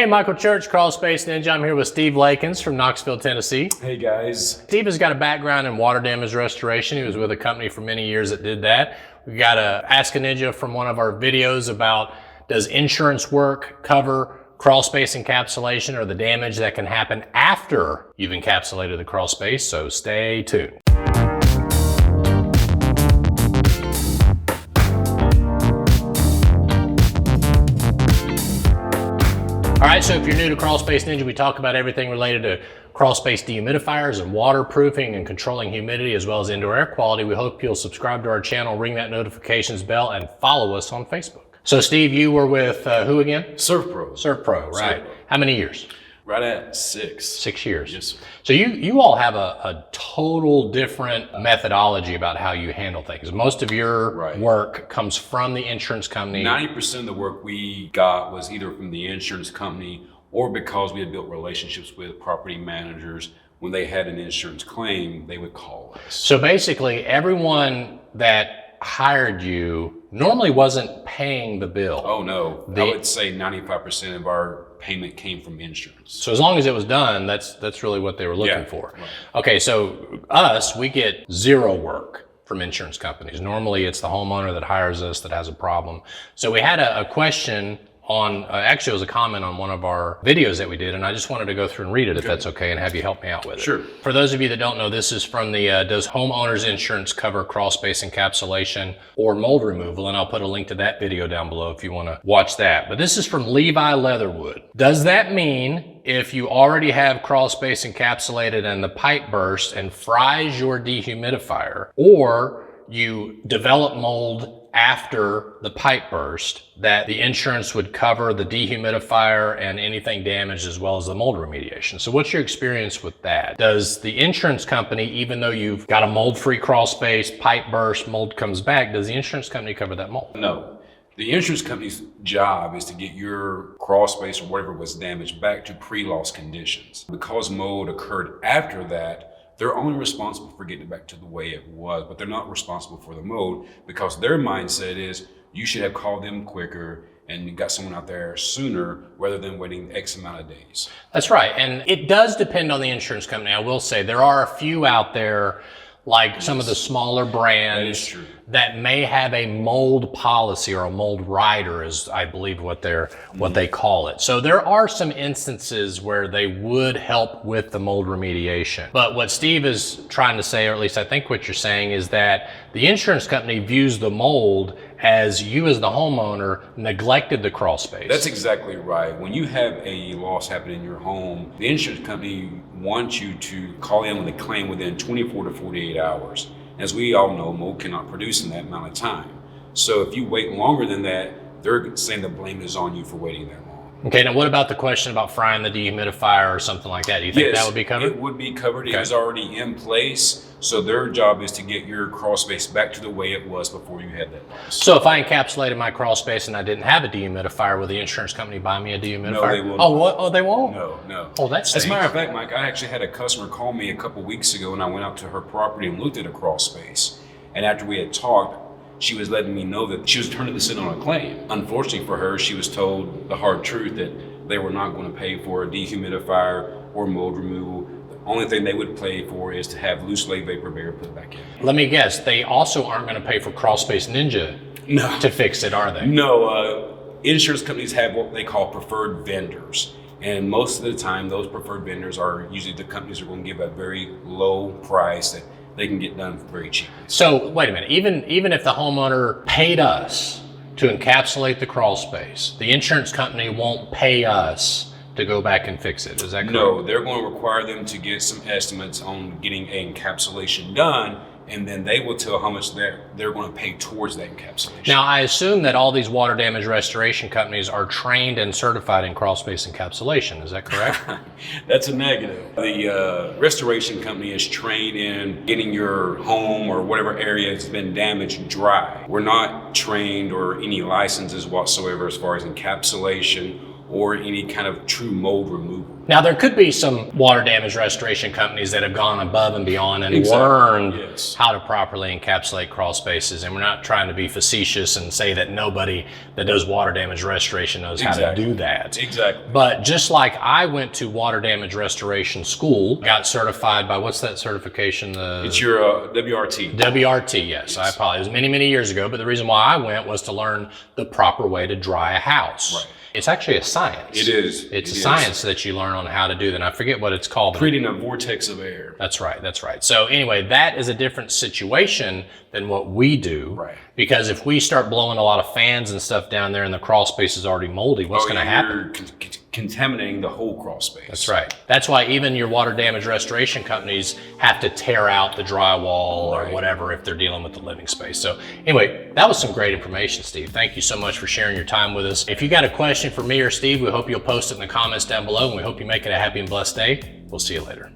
Hey, Michael Church, Crawl Space Ninja. I'm here with Steve Lakins from Knoxville, Tennessee. Hey guys. Steve has got a background in water damage restoration. He was with a company for many years that did that. We got a Ask a Ninja from one of our videos about does insurance work cover crawl space encapsulation or the damage that can happen after you've encapsulated the crawl space, so stay tuned. All right, so if you're new to Crawl Space Ninja, we talk about everything related to crawl space dehumidifiers and waterproofing and controlling humidity as well as indoor air quality. We hope you'll subscribe to our channel, ring that notifications bell, and follow us on Facebook. So Steve, you were with who again? ServPro. ServPro, right. ServPro. How many years? Right at 6. 6 years. Yes, sir. So you all have a total different methodology about how you handle things. Most of your work comes from the insurance company. 90% of the work we got was either from the insurance company or because we had built relationships with property managers. When they had an insurance claim, they would call us. So basically everyone that hired you normally wasn't paying the bill. Oh no, I would say 95% of our payment came from insurance. So as long as it was done, that's really what they were looking for. Right. Okay, so we get zero work from insurance companies. Normally it's the homeowner that hires us that has a problem. So we had a question on, actually it was a comment on one of our videos that we did, and I just wanted to go through and read it if that's okay and have you help me out with it. Sure. For those of you that don't know, this is from the does homeowners insurance cover crawl space encapsulation or mold removal? And I'll put a link to that video down below if you want to watch that. But this is from Levi Leatherwood. Does that mean if you already have crawl space encapsulated and the pipe bursts and fries your dehumidifier, or you develop mold after the pipe burst, that the insurance would cover the dehumidifier and anything damaged as well as the mold remediation? So what's your experience with that? Does the insurance company, even though you've got a mold-free crawl space, pipe burst, mold comes back, does the insurance company cover that mold? No. The insurance company's job is to get your crawl space or whatever was damaged back to pre-loss conditions. Because mold occurred after that, they're only responsible for getting it back to the way it was, but they're not responsible for the mold because their mindset is you should have called them quicker and got someone out there sooner rather than waiting X amount of days. That's right. And it does depend on the insurance company. I will say there are a few out there, like some of the smaller brands that may have a mold policy or a mold rider is, I believe, what they call it. So there are some instances where they would help with the mold remediation. But what Steve is trying to say, or at least I think what you're saying, is that the insurance company views the mold as you as the homeowner neglected the crawl space. That's exactly right. When you have a loss happen in your home, the insurance company wants you to call in with a claim within 24 to 48 hours. As we all know, mold cannot produce in that amount of time. So if you wait longer than that, they're saying the blame is on you for waiting that long. Okay, now what about the question about frying the dehumidifier or something like that? Do you think that would be covered? It would be covered. Okay. It was already in place. So their job is to get your crawl space back to the way it was before you had that loss. So if I encapsulated my crawl space and I didn't have a dehumidifier, will the insurance company buy me a dehumidifier? No, they will not. Oh, what? Oh, they won't? No. Oh, that's As a matter of fact, Mike, I actually had a customer call me a couple weeks ago and I went out to her property and looked at a crawl space. And after we had talked, she was letting me know that she was turning this in on a claim. Unfortunately for her, she was told the hard truth that they were not going to pay for a dehumidifier or mold removal. The only thing they would pay for is to have loose lay vapor barrier put back in. Let me guess, they also aren't going to pay for Crawl Space Ninja to fix it, are they? No, insurance companies have what they call preferred vendors. And most of the time, those preferred vendors are usually the companies are going to give a very low price that they can get done very cheaply. So wait a minute, even if the homeowner paid us to encapsulate the crawl space, the insurance company won't pay us to go back and fix it. Is that correct? No, they're going to require them to get some estimates on getting an encapsulation done, and then they will tell how much they're going to pay towards that encapsulation. Now, I assume that all these water damage restoration companies are trained and certified in crawl space encapsulation. Is that correct? That's a negative. The restoration company is trained in getting your home or whatever area has been damaged dry. We're not trained or any licenses whatsoever as far as encapsulation or any kind of true mold removal. Now, there could be some water damage restoration companies that have gone above and beyond and Exactly. learned Yes. how to properly encapsulate crawl spaces. And we're not trying to be facetious and say that nobody that does water damage restoration knows how to do that. Exactly. But just like I went to water damage restoration school, got certified by, what's that certification? It's your WRT. WRT, yes. I apologize. It was many years ago, but the reason why I went was to learn the proper way to dry a house. Right. It's actually a science. It is. It's a science that you learn on how to do that. And I forget what it's called. Creating a vortex of air. That's right. That's right. So anyway, that is a different situation than what we do. Right. Because if we start blowing a lot of fans and stuff down there and the crawl space is already moldy, what's going to happen? You're contaminating the whole crawl space. That's right. That's why even your water damage restoration companies have to tear out the drywall or whatever if they're dealing with the living space. So anyway, that was some great information, Steve. Thank you so much for sharing your time with us. If you got a question for me or Steve, we hope you'll post it in the comments down below, and we hope you make it a happy and blessed day. We'll see you later.